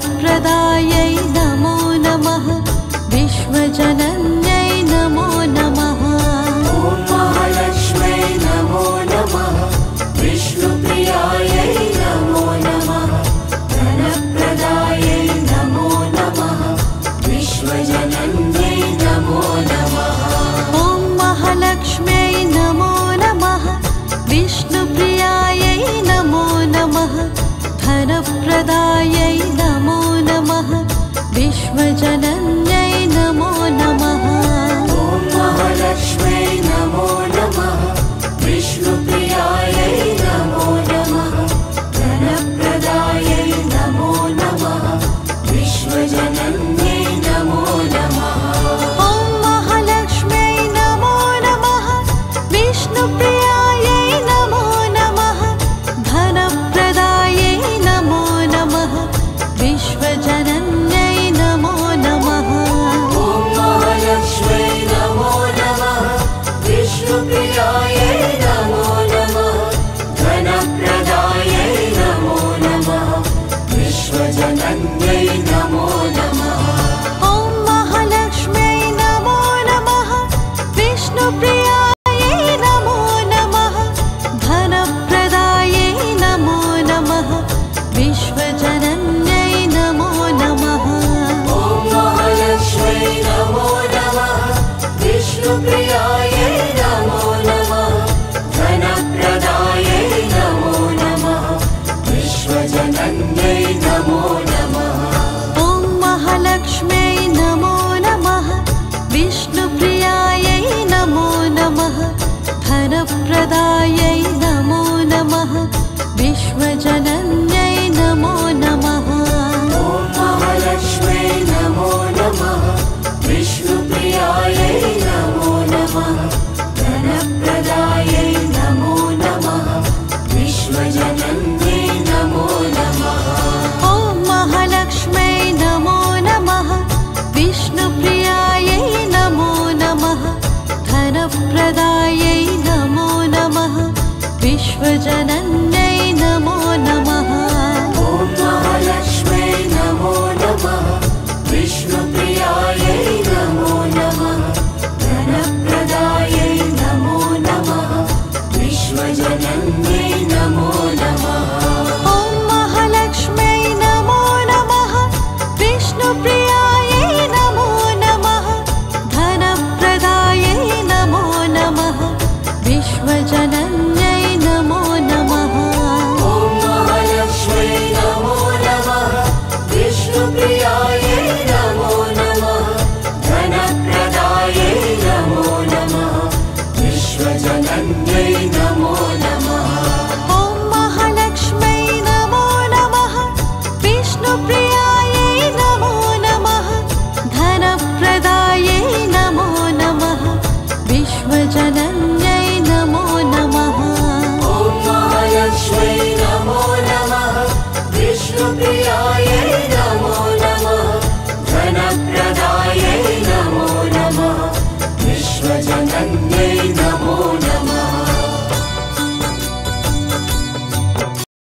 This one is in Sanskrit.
धनप्रदायै नमो नमः विश्वजनन्यै नमो नमः ॐ महालक्ष्म्यै नमो नमः विष्णुप्रियायै नमो नमः धनप्रदायै नमो नमः विश्वजनन्यै नमो नमः ॐ महालक्ष्म्यै नमो नमः विष्णुप्रियायै नमो नमः धनप्रदायै नमो नमः विश्वजनन्यै नमो नमः ॐ महालक्ष्म्यै नमो नमः विष्णुप्रियायै नमो नमः धनप्रदायै नमो नमः विश्वजनन्यै नमो नमः ॐ महालक्ष्म्यै नमो नमः विष्णुप्रियायै नमो नमः धनप्रदायै नमो नमः विश्वजनन्यै नमो नमः ॐ महालक्ष्म्यै नमो नमः विष्णुप्रियायै नमो नमः धनप्रदायै नमो नमः विश्वजनन्यै नमो नमः ॐ महालक्ष्म्यै नमो नमः विष्णुप्रियायै नमो नमः धनप्रदायै नमो नमः विश्वजनन्यै नमो नमः ॐ महालक्ष्म्यै नमो नमः विष्णुप्रियायै नमो नमः धनप्रदायै नमो नमः विश्वजनन्यै नमो नमः ॐ महालक्ष्म्यै नमो नमः विष्णुप्रियायै नमो नमः धनप्रदायै नमो नमः विश्वजनन्यै नमो नमः ॐ महालक्ष्म्यै नमो नमः विष्णुप्रियायै नमो नमः धनप्रदायै नमो नमः विश्वजनन्यै नमो नमः ॐ महालक्ष्म्यै नमो नमः विष्णुप्रियायै नमो नमः धनप्रदायै नमो नमः विश्वजनन्यै नमो नमः ॐ महालक्ष्म्यै नमो नमः विष्णुप्रियायै नमो नमः धनप्रदायै नमो नमः विश्वजनन्यै नमो नमः ॐ महालक्ष्म्यै नमो नमः विष्णुप्रियायै नमो नमः धनप्रदायै नमो नमः विश्वजनन्यै नमो नमः ॐ महालक्ष्म्यै नमो नमः विष्णुप्रियायै नमो नमः धनप्रदायै नमो नमः विश्वजनन्यै नमो नमः ॐ महालक्ष्म्यै नमो नमः विष्णुप्रियायै नमो नमः धनप्रदायै नमो नमः विश्वजनन्यै नमो नमः ॐ महालक्ष्म्यै नमो नमः विष्णुप्रियायै